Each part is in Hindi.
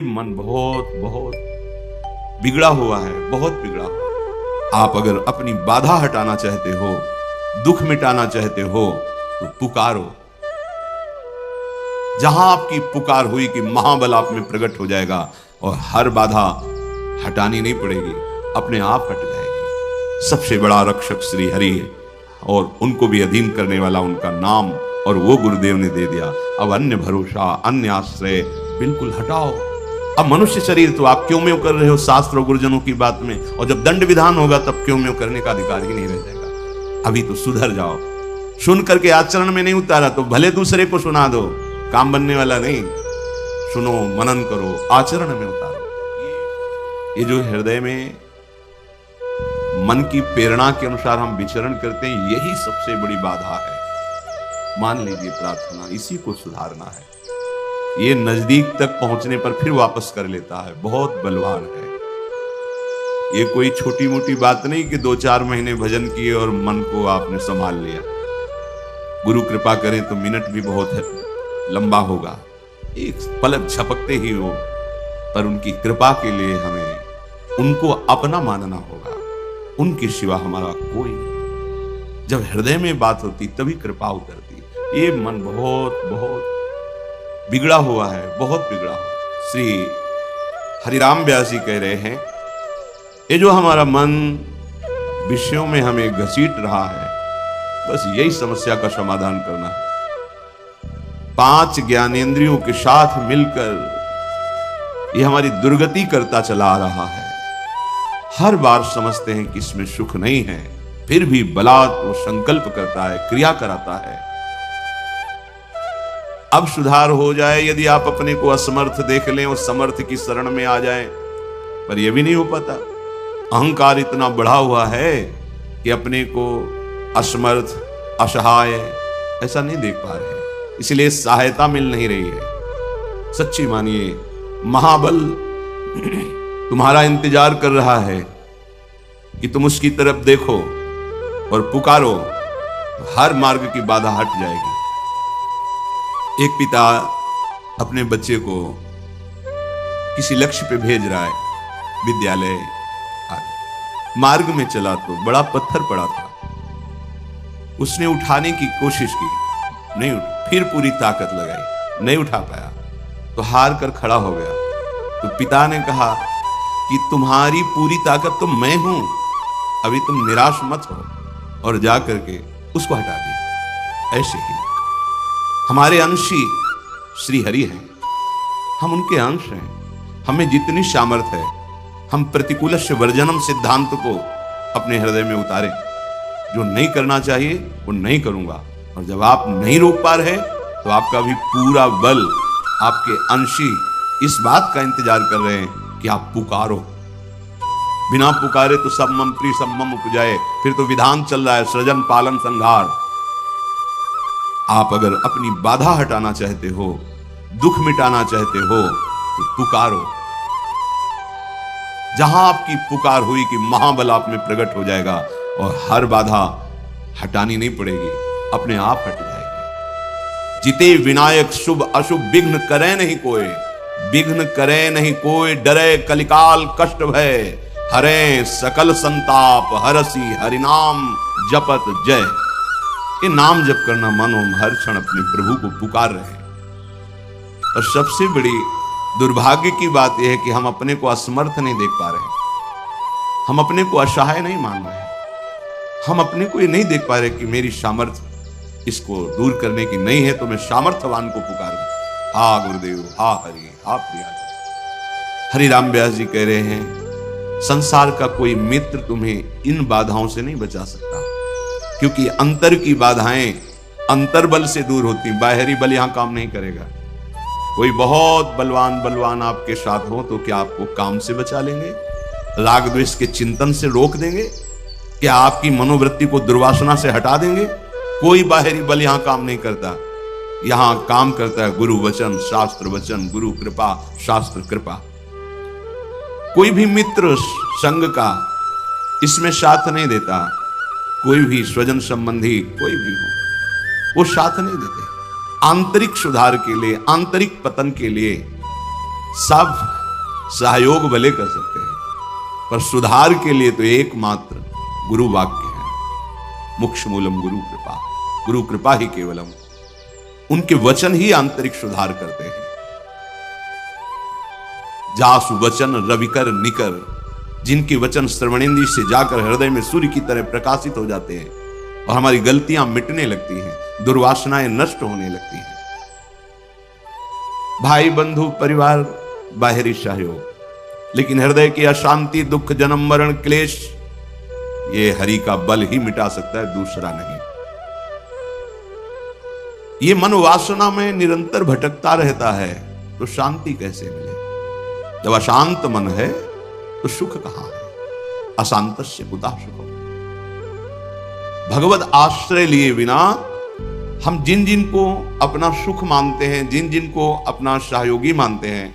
मन बहुत बहुत बिगड़ा हुआ है, बहुत बिगड़ा हुआ है। आप अगर अपनी बाधा हटाना चाहते हो, दुख मिटाना चाहते हो, तो पुकारो। जहां आपकी पुकार हुई कि महाबल आप में प्रकट हो जाएगा और हर बाधा हटानी नहीं पड़ेगी, अपने आप हट जाएगी। सबसे बड़ा रक्षक श्री हरि है और उनको भी अधीन करने वाला उनका नाम, और वो गुरुदेव ने दे दिया। अब अन्य भरोसा, अन्य आश्रय बिल्कुल हटाओ। अब मनुष्य शरीर तो आप क्यों में कर रहे हो शास्त्र और गुरुजनों की बात में, और जब दंड विधान होगा तब क्यों में करने का अधिकार ही नहीं रह जाएगा। अभी तो सुधर जाओ। सुन करके आचरण में नहीं उतारा तो भले दूसरे को सुना दो, काम बनने वाला नहीं। सुनो, मनन करो, आचरण में उतारो। ये जो हृदय में मन की प्रेरणा के अनुसार हम विचरण करते हैं, यही सबसे बड़ी बाधा है। मान लीजिए प्रार्थना, इसी को सुधारना है। ये नजदीक तक पहुंचने पर फिर वापस कर लेता है, बहुत बलवान है। ये कोई छोटी मोटी बात नहीं कि 2-4 महीने भजन किए और मन को आपने संभाल लिया। गुरु कृपा करें तो मिनट भी बहुत है, लंबा होगा, एक पलक झपकते ही हो, पर उनकी कृपा के लिए हमें उनको अपना मानना होगा। उनके सिवा हमारा कोई नहीं। जब हृदय में बात होती तभी कृपा उतरती। ये मन बहुत बहुत बिगड़ा हुआ है, बहुत बिगड़ा हुआ। श्री हरिराम व्यास जी कह रहे हैं, ये जो हमारा मन विषयों में हमें घसीट रहा है, बस यही समस्या का समाधान करना है। 5 ज्ञानेंद्रियों के साथ मिलकर ये हमारी दुर्गति करता चला आ रहा है। हर बार समझते हैं कि इसमें सुख नहीं है, फिर भी बलात् वो संकल्प करता है, क्रिया कराता है। अब सुधार हो जाए, यदि आप अपने को असमर्थ देख लें और समर्थ की शरण में आ जाएं, पर यह भी नहीं हो पाता। अहंकार इतना बढ़ा हुआ है कि अपने को असमर्थ, असहाय ऐसा नहीं देख पा रहे, इसलिए सहायता मिल नहीं रही है। सच्ची मानिए, महाबल तुम्हारा इंतजार कर रहा है कि तुम उसकी तरफ देखो और पुकारो, हर मार्ग की बाधा हट जाएगी। एक पिता अपने बच्चे को किसी लक्ष्य पे भेज रहा है, विद्यालय आदि। मार्ग में चला तो बड़ा पत्थर पड़ा था। उसने उठाने की कोशिश की, नहीं उठा, फिर पूरी ताकत लगाई, नहीं उठा पाया तो हार कर खड़ा हो गया। तो पिता ने कहा कि तुम्हारी पूरी ताकत तो मैं हूं, अभी तुम निराश मत हो, और जा करके उसको हटा दिया। ऐसे ही हमारे अंशी श्री हरि हैं, हम उनके अंश हैं। हमें जितनी सामर्थ्य है, हम प्रतिकूलस्य वर्जनम सिद्धांत को अपने हृदय में उतारें। जो नहीं करना चाहिए वो नहीं करूंगा, और जब आप नहीं रोक पा रहे तो आपका भी पूरा बल, आपके अंशी इस बात का इंतजार कर रहे हैं कि आप पुकारो। बिना पुकारे तो सब मम प्रिय सब मम उपजाए, फिर तो विधान चल रहा है, सृजन पालन संहार। आप अगर अपनी बाधा हटाना चाहते हो, दुख मिटाना चाहते हो, तो पुकारो। जहां आपकी पुकार हुई कि महाबल आप में प्रकट हो जाएगा और हर बाधा हटानी नहीं पड़ेगी, अपने आप हट जाएगी। जिते विनायक शुभ अशुभ विघ्न करे नहीं कोई, विघ्न करे नहीं कोई, डरे कलिकाल कष्ट भय, हरे सकल संताप हरसी हरिनाम जपत जय। ये नाम जप करना मानो हम हर क्षण अपने प्रभु को पुकार रहे हैं। और सबसे बड़ी दुर्भाग्य की बात यह है कि हम अपने को असमर्थ नहीं देख पा रहे, हम अपने को असहाय नहीं मान रहे, हम अपने को ये नहीं देख पा रहे कि मेरी सामर्थ्य इसको दूर करने की नहीं है, तो मैं सामर्थ्यवान को पुकारूं। हा गुरुदेव, हा हरि, हा प्रिया। हरिराम व्यास जी कह रहे हैं, संसार का कोई मित्र तुम्हें इन बाधाओं से नहीं बचा सकता, क्योंकि अंतर की बाधाएं अंतर बल से दूर होती, बाहरी बल यहां काम नहीं करेगा। कोई बहुत बलवान आपके साथ हो तो क्या आपको काम से बचा लेंगे? राग द्वेष के चिंतन से रोक देंगे? क्या आपकी मनोवृत्ति को दुर्वासना से हटा देंगे? कोई बाहरी बल यहां काम नहीं करता। यहां काम करता है गुरु वचन, शास्त्र वचन, गुरु कृपा, शास्त्र कृपा। कोई भी मित्र संग का इसमें साथ नहीं देता। कोई भी स्वजन संबंधी कोई भी हो, वो साथ नहीं देते। आंतरिक सुधार के लिए, आंतरिक पतन के लिए सब सहयोग भले कर सकते हैं, पर सुधार के लिए तो एकमात्र गुरु वाक्य है। मोक्ष मूलम गुरु कृपा, गुरु कृपा ही केवलम। उनके वचन ही आंतरिक सुधार करते हैं। जासु वचन रविकर निकर, जिनके वचन श्रवणेंद्रिय से जाकर हृदय में सूर्य की तरह प्रकाशित हो जाते हैं और हमारी गलतियां मिटने लगती हैं, दुर्वासनाएं नष्ट होने लगती हैं। भाई बंधु परिवार बाहरी सहयोग, लेकिन हृदय की अशांति, दुख, जन्म मरण, क्लेश, ये हरि का बल ही मिटा सकता है, दूसरा नहीं। ये मन वासना में निरंतर भटकता रहता है तो शांति कैसे मिले? जब अशांत मन है तो सुख कहां है? अशांतस्य कुतः सुखम्। भगवत आश्रय लिए बिना हम जिन जिन को अपना सुख मानते हैं, जिन जिन को अपना सहयोगी मानते हैं,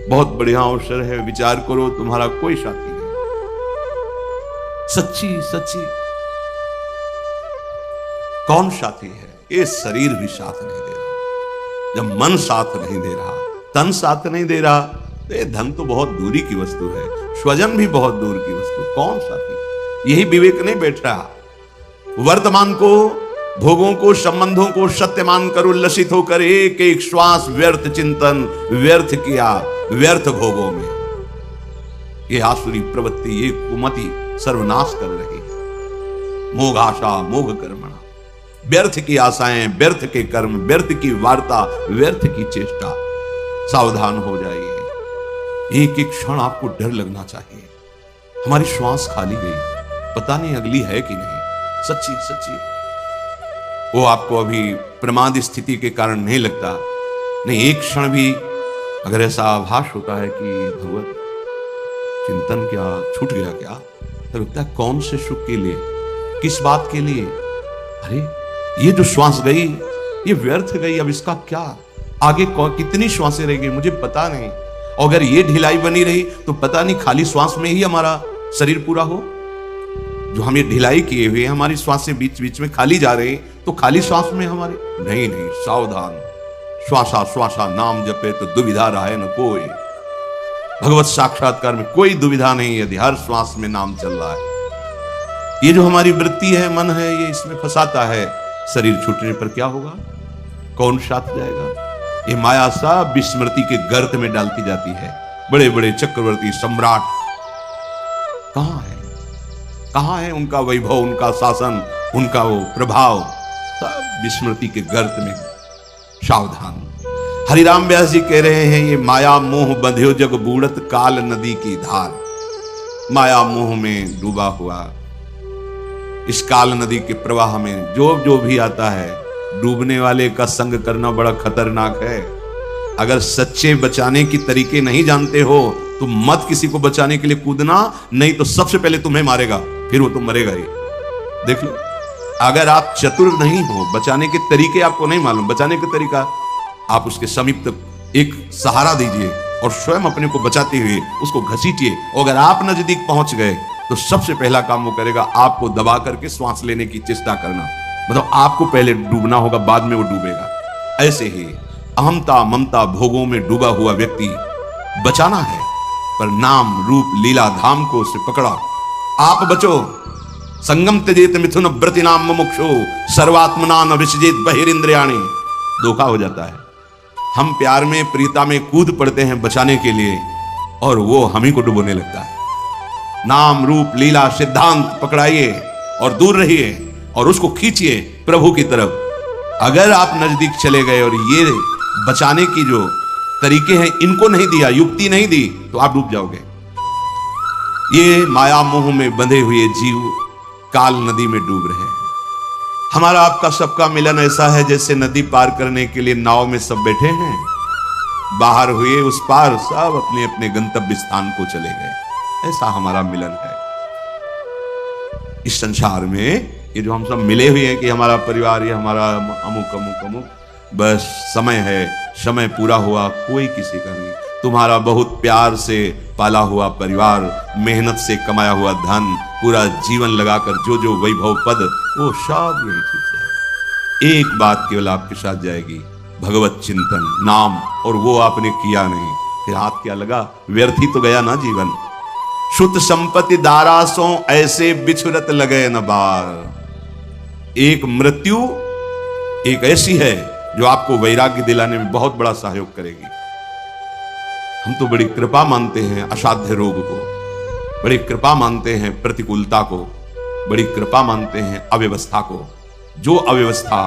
बहुत बढ़िया अवसर है, विचार करो, तुम्हारा कोई साथी नहीं। सच्ची सच्ची कौन साथी है? ये शरीर भी साथ नहीं दे रहा। जब मन साथ नहीं दे रहा, तन साथ नहीं दे रहा, तो ये धन तो बहुत दूरी की वस्तु है, स्वजन भी बहुत दूर की वस्तु। कौन साथी? यही विवेक नहीं बैठ रहा। वर्तमान को, भोगों को, संबंधों को सत्य मानकर उल्लसित होकर एक एक श्वास व्यर्थ चिंतन, व्यर्थ किया, व्यर्थ भोगों में ये आसुरी प्रवृत्ति, ये कुमति सर्वनाश कर रही है। मोघ आशा मोघ कर्मणा, व्यर्थ की आशाएं, व्यर्थ के कर्म, व्यर्थ की वार्ता, व्यर्थ की चेष्टा। सावधान हो जाइए। एक एक क्षण आपको डर लगना चाहिए। हमारी श्वास खाली गई, पता नहीं अगली है कि नहीं। सच्ची सच्ची वो आपको अभी प्रमाद स्थिति के कारण नहीं लगता। नहीं, एक क्षण भी अगर ऐसा आभास होता है कि भगवत चिंतन क्या छूट गया क्या, तो लगता है कौन से सुख के लिए, किस बात के लिए? अरे ये जो श्वास गई ये व्यर्थ गई, अब इसका क्या? आगे कितनी श्वासें रह गई मुझे पता नहीं। और अगर ये ढिलाई बनी रही तो पता नहीं खाली श्वास में ही हमारा शरीर पूरा हो। जो हम ये ढिलाई किए हुए हमारी श्वासें बीच बीच में खाली जा रही, तो खाली श्वास में हमारे नहीं नहीं, सावधान। श्वासा श्वासा नाम जपे तो दुविधा रहे न कोई। भगवत साक्षात्कार में कोई दुविधा नहीं यदि हर श्वास में नाम चल रहा है। ये जो हमारी वृत्ति है, मन है, ये इसमें फंसाता है। शरीर छूटने पर क्या होगा? कौन साथ जाएगा? ये माया सब विस्मृति के गर्त में डालती जाती है। बड़े बड़े चक्रवर्ती सम्राट कहां है? कहां है उनका वैभव, उनका शासन, उनका वो प्रभाव? सब विस्मृति के गर्त में। सावधान। हरिराम व्यास जी कह रहे हैं, ये माया मोह बंध्यो जग बूढ़त काल नदी की धार। माया मोह में डूबा हुआ इस काल नदी के प्रवाह में जो जो भी आता है, डूबने वाले का संग करना बड़ा खतरनाक है। अगर सच्चे बचाने की तरीके नहीं जानते हो तो मत किसी को बचाने के लिए कूदना, नहीं तो सबसे पहले तुम्हें मारेगा, फिर वो तुम मरेगा ही। देख लो, अगर आप चतुर नहीं हो, बचाने के तरीके आपको नहीं मालूम, बचाने का तरीका, आप उसके समीप तक एक सहारा दीजिए और स्वयं अपने को बचाते हुए उसको घसीटिए। और अगर आप नजदीक पहुंच गए तो सबसे पहला काम वो करेगा, आपको दबा करके श्वास लेने की चेष्टा करना। मतलब आपको पहले डूबना होगा, बाद में वो डूबेगा। ऐसे ही अहमता ममता भोगों में डूबा हुआ व्यक्ति बचाना है, पर नाम रूप लीला धाम को उसे पकड़ा। आप बचो। संगम त्यजेत मिथुन व्रति नाम मुमुक्षु सर्वात्मना न विसजेत बहिरिंद्रियाणि। धोखा हो जाता है। हम प्यार में, प्रीता में कूद पड़ते हैं बचाने के लिए, और वो हम ही को डुबोने लगता है। नाम रूप लीला सिद्धांत पकड़ाइए और दूर रहिए और उसको खींचिए प्रभु की तरफ। अगर आप नजदीक चले गए और ये बचाने की जो तरीके हैं इनको नहीं दिया, युक्ति नहीं दी, तो आप डूब जाओगे। ये माया मोह में बंधे हुए जीव काल नदी में डूब रहे हैं। हमारा आपका सबका मिलन ऐसा है जैसे नदी पार करने के लिए नाव में सब बैठे हैं, बाहर हुए उस पार सब अपने अपने गंतव्य स्थान को चले गए। ऐसा हमारा मिलन है। इस संसार में ये जो हम सब मिले हुए हैं कि हमारा परिवार, ये हमारा अमुक अमुक अमुक, बस समय है, समय पूरा हुआ, कोई किसी का नहीं। तुम्हारा बहुत प्यार से पाला हुआ परिवार, मेहनत से कमाया हुआ धन, पूरा जीवन लगाकर जो जो वैभव पद, वो सब यही छूट जाएगा। एक बात केवल आपके साथ जाएगी, भगवत चिंतन, नाम, और वो आपने किया नहीं। फिर हाथ क्या लगा, व्यर्थ ही तो गया ना जीवन। शुद्ध संपत्ति दारासों ऐसे बिछुरत लगे न बार। एक मृत्यु एक ऐसी है जो आपको वैराग्य दिलाने में बहुत बड़ा सहयोग करेगी। हम तो बड़ी कृपा मानते हैं असाध्य रोग को, बड़ी कृपा मानते हैं प्रतिकूलता को, बड़ी कृपा मानते हैं अव्यवस्था को। जो अव्यवस्था,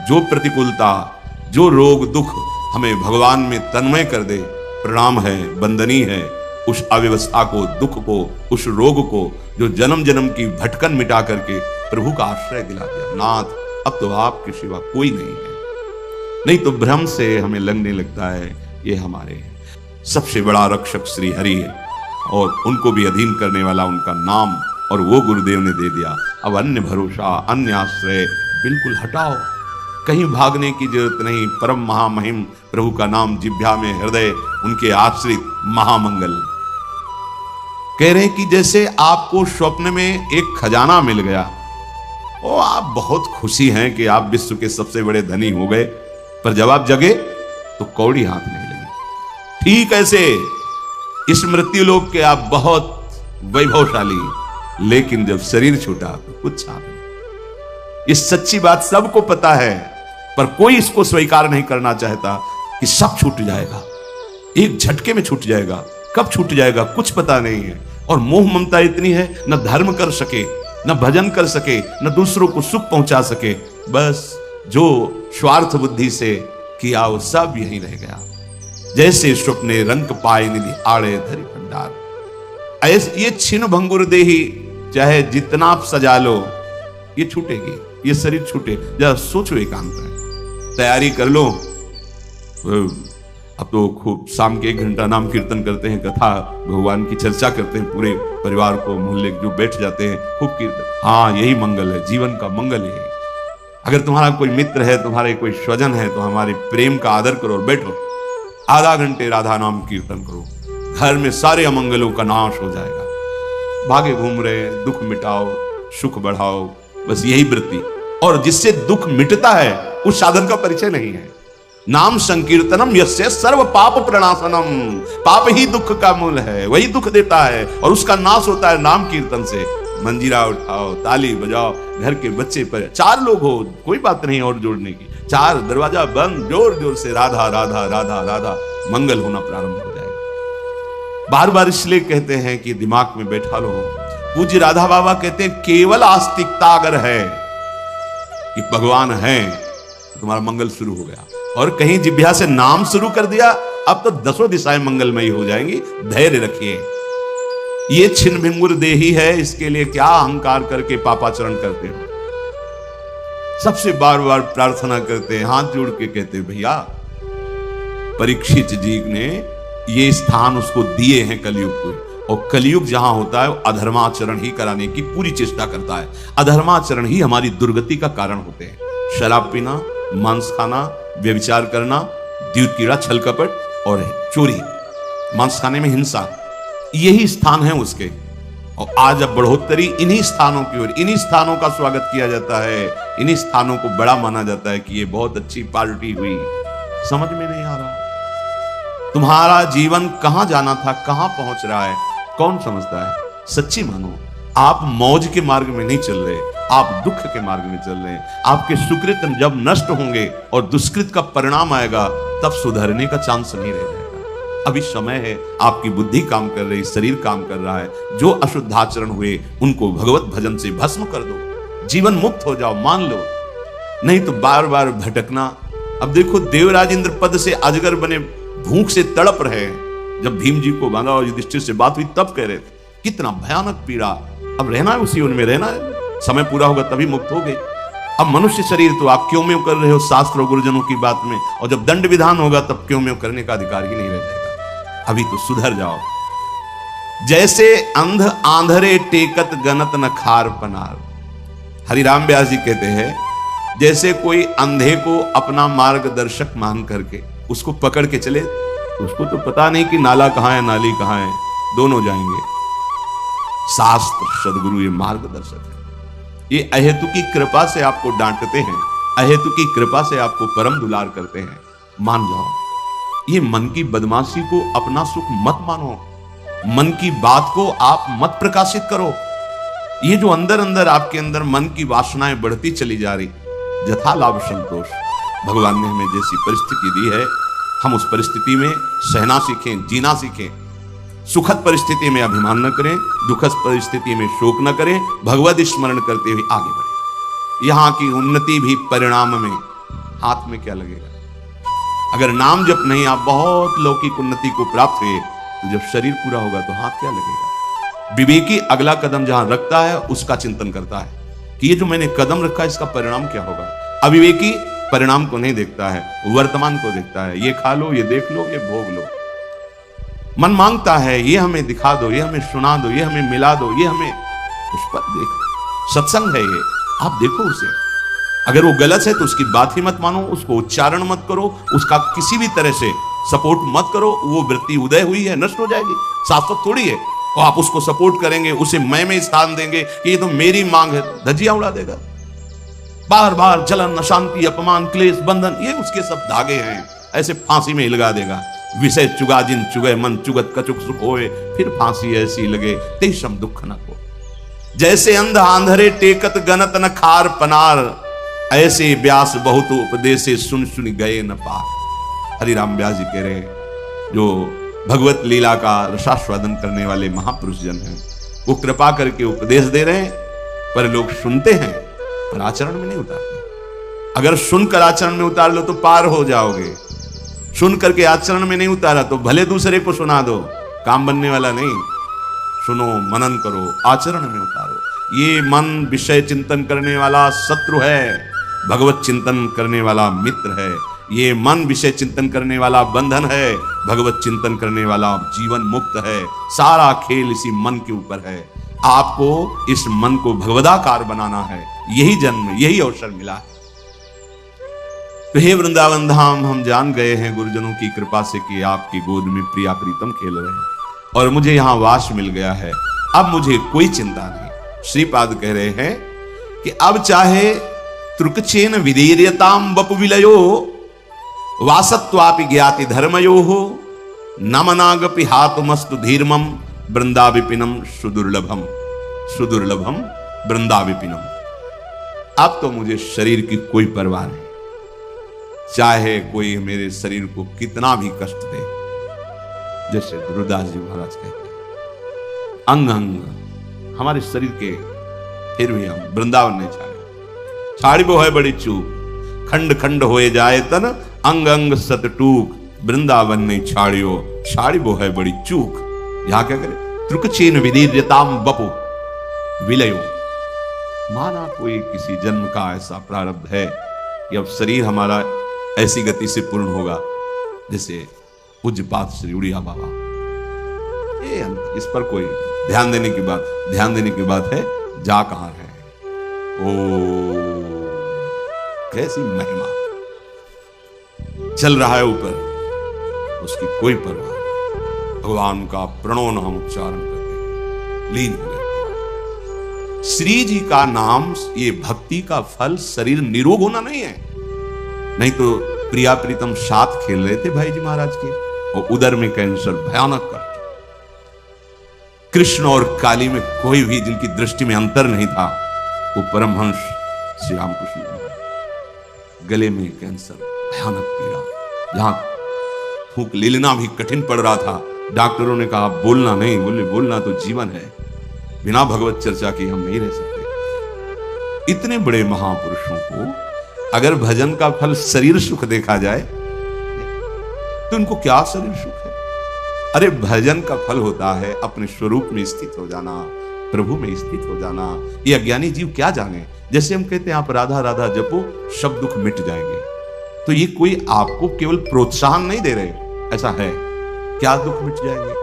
जो प्रतिकूलता, जो रोग दुख हमें भगवान में तन्मय कर दे, प्रणाम है, वंदनीय है। उस अव्यवस्था को, दुख को, उस रोग को जो जन्म जन्म की भटकन मिटा करके प्रभु का आश्रय दिला दिया। नाथ अब तो आपके सिवा कोई नहीं है। नहीं तो भ्रम से हमें लगने लगता है ये हमारे हैं। सबसे बड़ा रक्षक श्री हरि है और उनको भी अधीन करने वाला उनका नाम, और वो गुरुदेव ने दे दिया। अब अन्य भरोसा, अन्य आश्रय बिल्कुल हटाओ, कहीं भागने की जरूरत नहीं। परम महामहिम प्रभु का नाम जिह्वा में, हृदय उनके आश्रित, महामंगल। कह रहे हैं कि जैसे आपको स्वप्न में एक खजाना मिल गया और आप बहुत खुशी हैं कि आप विश्व के सबसे बड़े धनी हो गए, पर जब आप जगे तो कौड़ी हाथ नहीं लगी। ठीक ऐसे इस मृत्यु लोक के आप बहुत वैभवशाली, लेकिन जब शरीर छूटा तो कुछ छाप नहीं। इस सच्ची बात सबको पता है, पर कोई इसको स्वीकार नहीं करना चाहता कि सब छूट जाएगा, एक झटके में छूट जाएगा। कब छूट जाएगा कुछ पता नहीं है। और मोह ममता इतनी है, न धर्म कर सके, न भजन कर सके, न दूसरों को सुख पहुंचा सके। बस जो स्वार्थ बुद्धि से किया वो सब यहीं रह गया। जैसे स्वप्ने रंक पाए निधि आड़े धरि भंडार। ऐसे ये छिन्न भंगुर देही, चाहे जितना आप सजा लो ये छूटेगी, ये शरीर छूटे। जरा सोचो एकांत में, तैयारी कर लो। अब तो खूब शाम के 1 घंटा नाम कीर्तन करते हैं, कथा भगवान की चर्चा करते हैं, पूरे परिवार को मोहल्ले जो बैठ जाते हैं, खूब कीर्तन। हाँ यही मंगल है, जीवन का मंगल है। अगर तुम्हारा कोई मित्र है, तुम्हारे कोई स्वजन है, तो हमारे प्रेम का आदर करो और बैठो, आधा घंटे राधा नाम कीर्तन करो, घर में सारे अमंगलों का नाश हो जाएगा। भागे घूम रहे, दुख मिटाओ, सुख बढ़ाओ, बस यही वृत्ति। और जिससे दुख मिटता है उस साधन का परिचय नहीं है। नाम संकीर्तनम यस्य सर्व पाप प्रणाशनम। पाप ही दुख का मूल है, वही दुख देता है और उसका नाश होता है नाम कीर्तन से। मंजीरा उठाओ, ताली बजाओ, घर के बच्चे पर 4 लोग हो, कोई बात नहीं और जोड़ने की, 4 दरवाजा बंद, जोर जोर से राधा राधा राधा राधा, मंगल होना प्रारंभ हो जाएगा। बार बार इसलिए कहते हैं कि दिमाग में बैठा लो। पूज्य राधा बाबा कहते हैं केवल आस्तिकता अगर है कि भगवान है तो तुम्हारा मंगल शुरू हो गया। और कहीं जिह्वा से नाम शुरू कर दिया, अब तो 10 दिशाएं मंगलमयी हो जाएंगी। धैर्य रखिए। ये छिन्न भिंगुर देही है, इसके लिए क्या अहंकार करके पापाचरण करते हो। सबसे बार बार प्रार्थना करते हैं, हाथ जोड़ के कहते हैं, भैया परीक्षित जी ने ये स्थान उसको दिए हैं कलयुग को, और कलयुग जहां होता है अधर्माचरण ही कराने की पूरी चेष्टा करता है। अधर्माचरण ही हमारी दुर्गति का कारण होते हैं। शराब पीना, मांस खाना, व्यभिचार करना, द्युतीड़ा, छल कपट और चोरी, मांस खाने में हिंसा, यही स्थान है उसके। और आज अब बढ़ोतरी इन्हीं स्थानों की ओर, इन्हीं स्थानों का स्वागत किया जाता है, इन्हीं स्थानों को बड़ा माना जाता है कि ये बहुत अच्छी पार्टी हुई। समझ में नहीं आ रहा तुम्हारा जीवन कहां जाना था, कहां पहुंच रहा है, कौन समझता है। सच्ची मानो, आप मौज के मार्ग में नहीं चल रहे, आप दुख के मार्ग में चल रहे हैं। आपके सुकृत जब नष्ट होंगे और दुष्कृत का परिणाम आएगा, तब सुधरने का चांस नहीं रह जाएगा। अभी समय है, आपकी बुद्धि काम कर रही, शरीर काम कर रहा है। जो अशुद्धाचरण हुए उनको भगवत भजन से भस्म कर दो, जीवन मुक्त हो जाओ, मान लो। नहीं तो बार बार भटकना। अब देखो, देवराज इंद्र पद से अजगर बने भूख से तड़प रहे हैं। जब भीम जी को बांधा और युधिष्ठिर से बात हुई तब कह रहे थे कितना भयानक पीड़ा। अब रहना है उसी उनमें रहना है, समय पूरा होगा तभी मुक्त हो गए। अब मनुष्य शरीर तो आप क्यों में कर रहे हो शास्त्र और गुरुजनों की बात में, और जब दंड विधान होगा तब क्यों में करने का अधिकार ही नहीं रह जाएगा। अभी तो सुधर जाओ। जैसे अंध आंधरे टेकत गनत न खार पनार। हरिराम व्यास जी कहते हैं, जैसे कोई अंधे को अपना मार्गदर्शक मान करके उसको पकड़ के चले, उसको तो पता नहीं कि नाला कहां है नाली कहां है, दोनों जाएंगे। शास्त्र सदगुरु ये मार्गदर्शक है। ये अहेतु की कृपा से आपको डांटते हैं, अहेतु की कृपा से आपको परम दुलार करते हैं। मान जाओ, ये मन की बदमाशी को अपना सुख मत मानो, मन की बात को आप मत प्रकाशित करो। ये जो अंदर अंदर आपके अंदर मन की वासनाएं बढ़ती चली जा रही, यथा लाभ संतोष, भगवान ने हमें जैसी परिस्थिति दी है हम उस परिस्थिति में सहना सीखें, जीना सीखें। सुखद परिस्थिति में अभिमान न करें, दुखद परिस्थिति में शोक न करें, भगवत स्मरण करते हुए आगे बढ़ें। यहां की उन्नति भी परिणाम में, हाथ में क्या लगेगा? अगर नाम जप नहीं आप बहुत लौकिक उन्नति को प्राप्त हुए, तो जब शरीर पूरा होगा तो हाथ क्या लगेगा? विवेकी अगला कदम जहां रखता है उसका चिंतन करता है कि ये जो मैंने कदम रखा है इसका परिणाम क्या होगा। अविवेकी परिणाम को नहीं देखता है, वर्तमान को देखता है। ये खा लो, ये देख लो, ये भोग लो। मन मांगता है ये हमें दिखा दो, ये हमें सुना दो, ये हमें मिला दो, ये हमें, उस पर देखो। सत्संग है ये, आप देखो उसे। अगर वो गलत है तो उसकी बात ही मत मानो, उसको उच्चारण मत करो, उसका किसी भी तरह से सपोर्ट मत करो। वो वृत्ति उदय हुई है, नष्ट हो जाएगी, शाश्वत थोड़ी है। और आप उसको सपोर्ट करेंगे, उसे मैं में स्थान देंगे कि ये तो मेरी मांग है, धजिया उड़ा देगा। बार बार जलन, अशांति, अपमान, क्लेश, बंधन, ये उसके सब धागे हैं, ऐसे फांसी में हिलगा देगा। विषय चुगा जिन चुगे मन चुगत कचुक सुख होए, फिर फांसी ऐसी लगे तेषम दुख न को। जैसे अंध आंधरे टेकत गनत न खार पनार, ऐसे व्यास बहुत उपदेशे सुन सुन गए न पार। हरिराम व्यास जी कह रहे, जो भगवत लीला का रसास्वादन करने वाले महापुरुष जन हैं, वो कृपा करके उपदेश दे रहे हैं, पर लोग सुनते हैं पर आचरण में नहीं उतारते। अगर सुनकर आचरण में उतार लो तो पार हो जाओगे। सुन करके आचरण में नहीं उतारा तो भले दूसरे को सुना दो, काम बनने वाला नहीं। सुनो, मनन करो, आचरण में उतारो। ये मन विषय चिंतन करने वाला शत्रु है, भगवत चिंतन करने वाला मित्र है। ये मन विषय चिंतन करने वाला बंधन है, भगवत चिंतन करने वाला जीवन मुक्त है। सारा खेल इसी मन के ऊपर है। आपको इस मन को भगवदाकार बनाना है, यही जन्म, यही अवसर मिला है। तो हे वृंदावन धाम, हम जान गए हैं गुरुजनों की कृपा से कि आपकी गोद में प्रिया प्रीतम खेल रहे हैं और मुझे यहां वास मिल गया है। अब मुझे कोई चिंता नहीं। श्रीपाद कह रहे हैं कि अब चाहे त्रुकचेन विदीर्यताम वपु विलयो वासत्वापि ज्ञाति धर्मयो हो, नमनागपि हातुमस्तु धीर्मम वृंदाविपिनम सुदुर्लभम, सुदुर्लभम वृंदाविपिनम। अब तो मुझे शरीर की कोई परवाह नहीं, चाहे कोई मेरे शरीर को कितना भी कष्ट दे। जैसे गुरुदास जी महाराज कहते हैं, अंग अंग हमारे शरीर के, फिर भी हम वृंदावन नहीं छाड़े। छाड़ी वो है बड़ी चूक, खंड खंड होए जाए तन, अंग अंग सतटूक, वृंदावन नहीं छाड़ियो, छाड़ी वो है बड़ी चूक। यहां क्या करे? त्रुकचेन विदीर्यताम वपु विलयो। माना कोई किसी जन्म का ऐसा प्रारब्ध है कि अब शरीर हमारा ऐसी गति से पूर्ण होगा, जैसे पूज्यपाद श्री उड़िया बाबा। ये इस पर कोई ध्यान देने की बात है। जा कहां है? ओ कैसी महिमा चल रहा है ऊपर, उसकी कोई परवाह नहीं। भगवान का प्रणव नाम उच्चारण करके लीन हो गए। श्री जी का नाम, ये भक्ति का फल शरीर निरोग होना नहीं है। नहीं तो प्रिया प्रीतम साथ खेल रहे थे भाई जी महाराज के, और उदर में कैंसर, भयानक कष्ट। कृष्ण और काली में कोई भी जिनकी दृष्टि में अंतर नहीं था, वो परमहंस श्री रामकृष्ण महाराज। गले में कैंसर, भयानक पीड़ा, जहां फूंक ले लेना भी कठिन पड़ रहा था। डॉक्टरों ने कहा बोलना नहीं, बोले बोलना तो जीवन है, बिना भगवत चर्चा के हम नहीं रह सकते। इतने बड़े महापुरुषों को अगर भजन का फल शरीर सुख देखा जाए तो उनको क्या शरीर सुख है? अरे भजन का फल होता है अपने स्वरूप में स्थित हो जाना, प्रभु में स्थित हो जाना। ये अज्ञानी जीव क्या जाने? जैसे हम कहते हैं आप राधा राधा जपो, सब दुख मिट जाएंगे। तो ये कोई आपको केवल प्रोत्साहन नहीं दे रहे, ऐसा है क्या दुख मिट जाएंगे?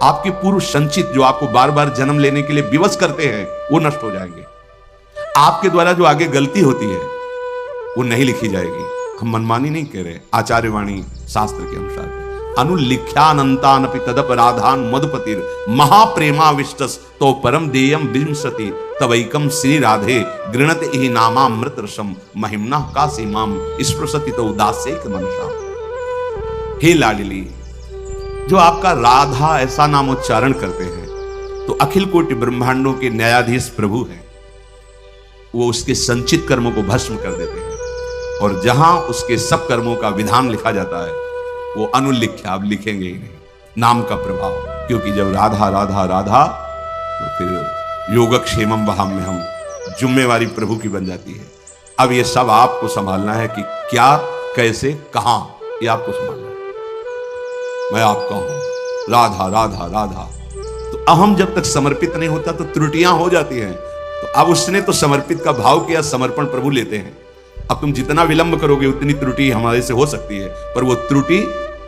आपके पूर्व संचित जो आपको बार बार जन्म लेने के लिए विवश करते हैं, वो नष्ट हो जाएंगे। आपके द्वारा जो आगे गलती होती है वो नहीं लिखी जाएगी। हम मनमानी नहीं कह रहे, आचार्यवाणी शास्त्र के अनुसार अनुलिख्यानंतानपि तदपराधान मधुपतिर महाप्रेमाविष्टस तो परम देयम विंशति तवैकम श्री राधे गृणत ही नामामृत रसम महिम्ना का सीमाम स्पृशति तो उदासेक मनसा। हे लाडली, जो आपका राधा ऐसा नाम उच्चारण करते हैं तो अखिल कोटि ब्रह्मांडों के न्यायाधीश प्रभु हैं, वो उसके संचित कर्मों को भस्म कर देते हैं, और जहां उसके सब कर्मों का विधान लिखा जाता है वो अनुलिख्य, आप लिखेंगे ही नहीं, नाम का प्रभाव। क्योंकि जब राधा राधा राधा तो फिर योगक्षेमम वहां में हम जिम्मेवारी प्रभु की बन जाती है। अब ये सब आपको संभालना है कि क्या, कैसे, कहां, ये आपको संभालना है। मैं आपका हूं, राधा राधा राधा। तो अहम जब तक समर्पित नहीं होता तो त्रुटियां हो जाती हैं। तो अब उसने तो समर्पित का भाव किया, समर्पण प्रभु लेते हैं। अब तुम जितना विलंब करोगे उतनी त्रुटि हमारे से हो सकती है, पर वो त्रुटि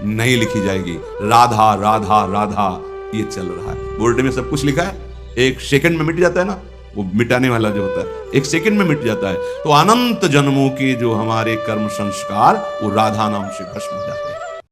नहीं लिखी जाएगी। राधा राधा राधा ये चल रहा है, बोर्ड में सब कुछ लिखा है, एक सेकंड में मिट जाता है ना, वो मिटाने वाला जो होता है एक सेकंड में मिट जाता है। तो अनंत जन्मों के जो हमारे कर्म संस्कार वो राधा नाम से भस्म हो जाते हैं।